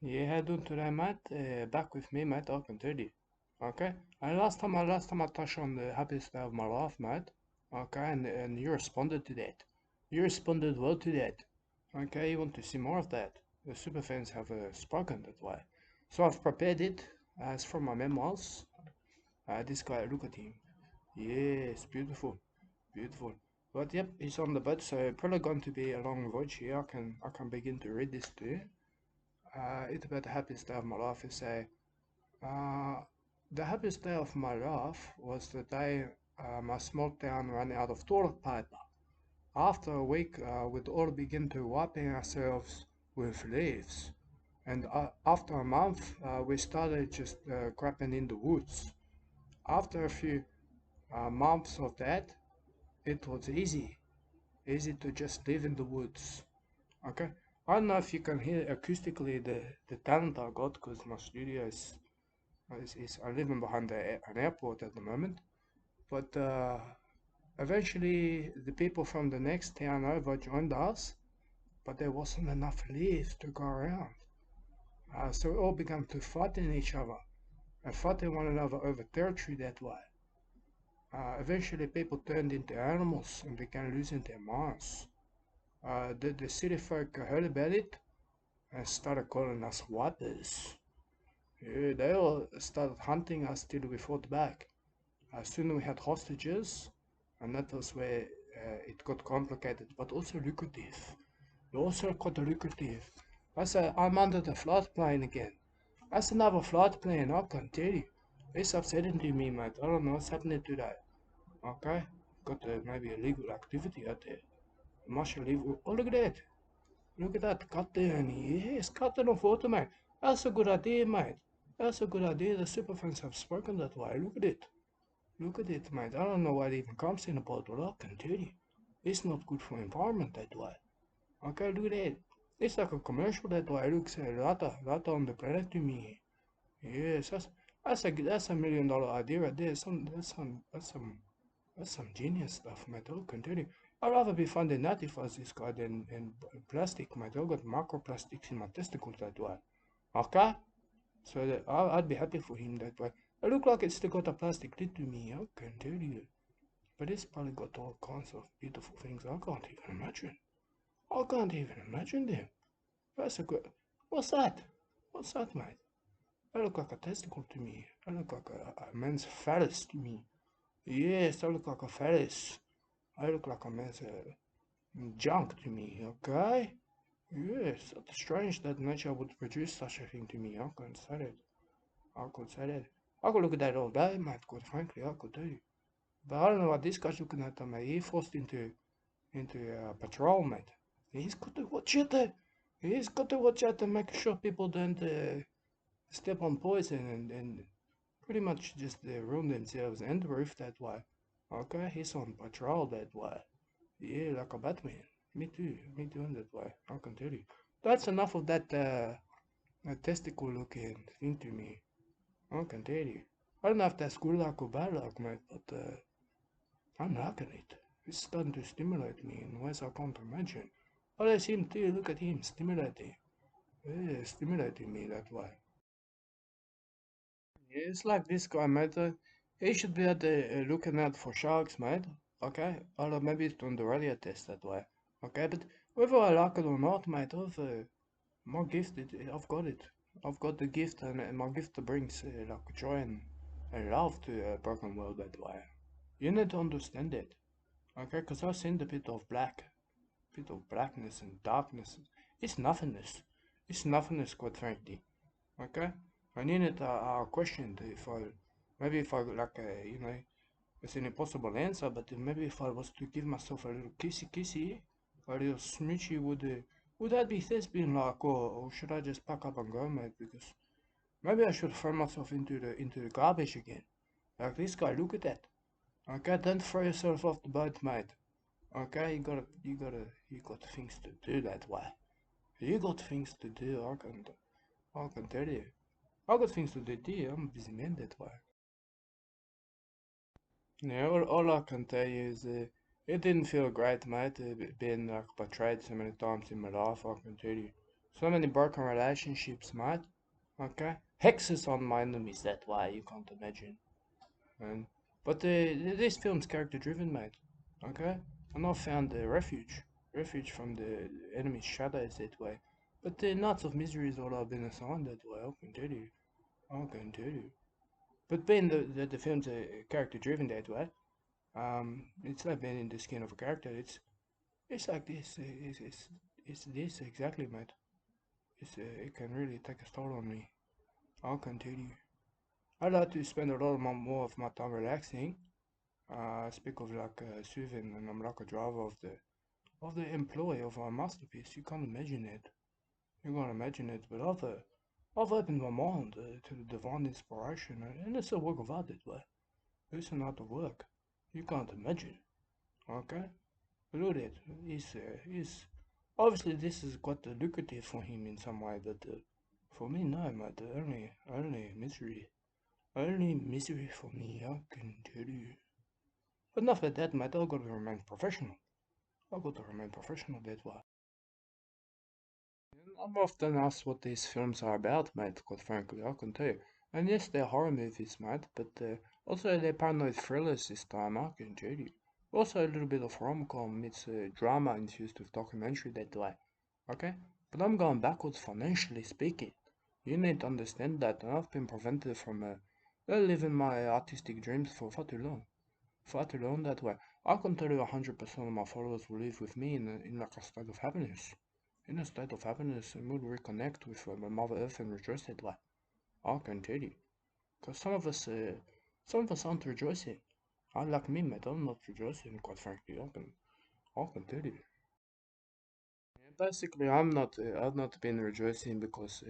Yeah, how doing today, mate? Back with me, mate. I can tell you. Okay. And last time I touched on the happiest day of my life, mate. Okay, and you responded to that. You responded well to that. Okay, you want to see more of that? The super fans have spoken that way. So I've prepared it as from my memoirs. This guy, look at him. Yes, beautiful, beautiful. But yep, he's on the boat, so probably going to be a long voyage here. I can begin to read this to you. It's about the happiest day of my life. Is say, uh, the happiest day of my life was the day my small town ran out of toilet paper. After a week, we'd all begin to wiping ourselves with leaves, and after a month, we started just crapping in the woods. After a few months of that, it was easy to just live in the woods. Okay. I don't know if you can hear acoustically the talent I got because my studio is I live in behind an airport at the moment. But eventually the people from the next town over joined us, but there wasn't enough leaves to go around. So we all began to fighting each other and fighting one another over territory that way. Eventually people turned into animals and began losing their minds. The city folk heard about it and started calling us wipers. Yeah, they all started hunting us till we fought back. Soon we had hostages, and that was where it got complicated, but also lucrative. It also got lucrative. I said, I'm under the flight plane again. That's another flight plane, I can tell you. It's upsetting to me, mate. I don't know what's happening today. Okay? Got maybe illegal activity out there. Martial legal. Oh, look at that. Look at that cut there, and yes, cut it on photo, mate. That's a good idea, mate. That's a good idea. The super fans have spoken that way. Look at it. Look at it, mate. I don't know why it even comes in a bottle. I can tell you. It's not good for environment that way. Okay, look at that. It's like a commercial that way. It looks rata on the planet to me. Yes, that's a $1 million idea right there. That's some genius stuff, mate. I can tell you. I'd rather be finding natty fuzz this guy than plastic, mate. I got microplastics in my testicles that way. Okay? So that I'd be happy for him that way. I look like it's still got a plastic lid to me, I can tell you. But it's probably got all kinds of beautiful things I can't even imagine. I can't even imagine them. That's a good. What's that? What's that, mate? I look like a testicle to me. I look like a man's phallus to me. Yes, I look like a phallus. I look like a man's junk to me, okay? Yes, it's strange that nature would produce such a thing to me. I can say that. I could say that. I could look at that all day, mate, quite frankly, I could do. But I don't know what this guy's looking at, mate. He forced into patrol, mate. He's got to watch it. He's got to watch out and make sure people don't step on poison and pretty much just ruin themselves and the roof that way. Okay, he's on patrol that way. Yeah, like a Batman. Me too in that way. I can tell you. That's enough of that testicle looking thing to me. I can tell you. I don't know if that's good luck or bad luck, mate, but I'm liking it. It's starting to stimulate me in ways I can't imagine. Oh, I see him too. Look at him stimulating. Yeah, stimulating me that way. Yeah, it's like this guy, mate. He should be at the looking out for sharks, mate. Okay, or maybe it's on the radio test that way. Okay, but whether I like it or not, mate, my gift, I've got it. I've got the gift, and my gift brings like joy and love to a broken world that way. You need to understand it. Okay, because I've seen the bit of blackness and darkness. It's nothingness. It's nothingness, quite frankly. Okay, I needed a question if I, maybe if I like, it's an impossible answer, but maybe if I was to give myself a little kissy kissy, a little smoochy, would that be thespian like, or should I just pack up and go, mate? Because maybe I should throw myself into the garbage again. Like this guy, look at that. Okay, don't throw yourself off the boat, mate. Okay, you got things to do that way. You got things to do, I can tell you. I got things to do too, I'm a busy man that way. Yeah, all I can tell you is it didn't feel great, mate, being like betrayed so many times in my life, I can tell you. So many broken relationships, mate. Okay? Hexes on my enemies, that way, you can't imagine. And, but this film's character driven, mate. Okay? And I found a refuge from the enemy's shadows that way. But the nuts of misery is all I've been assigned that way, I can tell you. I can tell you. But being the film's character driven that way, it's like being in the skin of a character. It's like this. It's this exactly, mate. It can really take a toll on me. I can tell you. I like to spend a lot more of my time relaxing. I speak of like soothing, and I'm like a driver of the employee of our masterpiece. You can't imagine it. You can't imagine it. But I've opened my mind to the divine inspiration, and it's a work of art that way. It's an art of work. You can't imagine. Okay. Look at it. He's obviously this is quite lucrative for him in some way, but for me, no, mate. Only misery. Only misery for me, I can tell you. But enough of that, mate. I've got to remain professional. I've got to remain professional, that way. I'm often asked what these films are about, mate, quite frankly, I can tell you. And yes, they're horror movies, mate, but also they're paranoid thrillers this time, I can tell you. Also a little bit of rom-com meets drama infused with documentary that way, okay? But I'm going backwards financially speaking. You need to understand that, and I've been prevented from living my artistic dreams for far too long. Far too long that way. I can tell you 100% of my followers will live with me in like a state of happiness. In a state of happiness, and we'll reconnect with Mother Earth and rejoice that way. I can tell you. Because some of us aren't rejoicing. Unlike me, mate, I'm not rejoicing, quite frankly. I can tell you. Yeah, basically, I've not been rejoicing because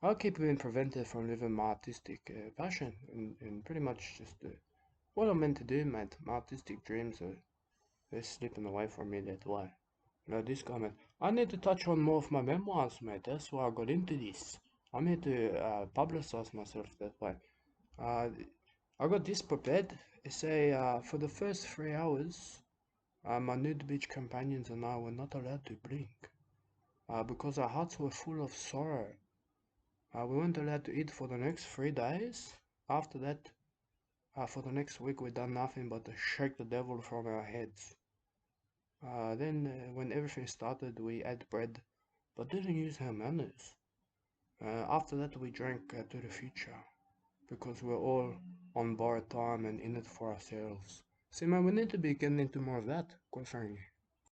I keep being prevented from living my artistic passion and pretty much just what I'm meant to do, mate. My artistic dreams are they're slipping away from me that way. No, this comment. I need to touch on more of my memoirs, mate. That's why I got into this. I need to publicize myself that way. Uh, I got this prepared. It say for the first 3 hours, my nude beach companions and I were not allowed to blink because our hearts were full of sorrow. We weren't allowed to eat for the next 3 days. After that, for the next week, we done nothing but to shake the devil from our heads. Then, when everything started, we ate bread, but didn't use our manners. After that, we drank to the future, because we're all on borrowed time and in it for ourselves. See, man, we need to be getting into more of that, quite frankly.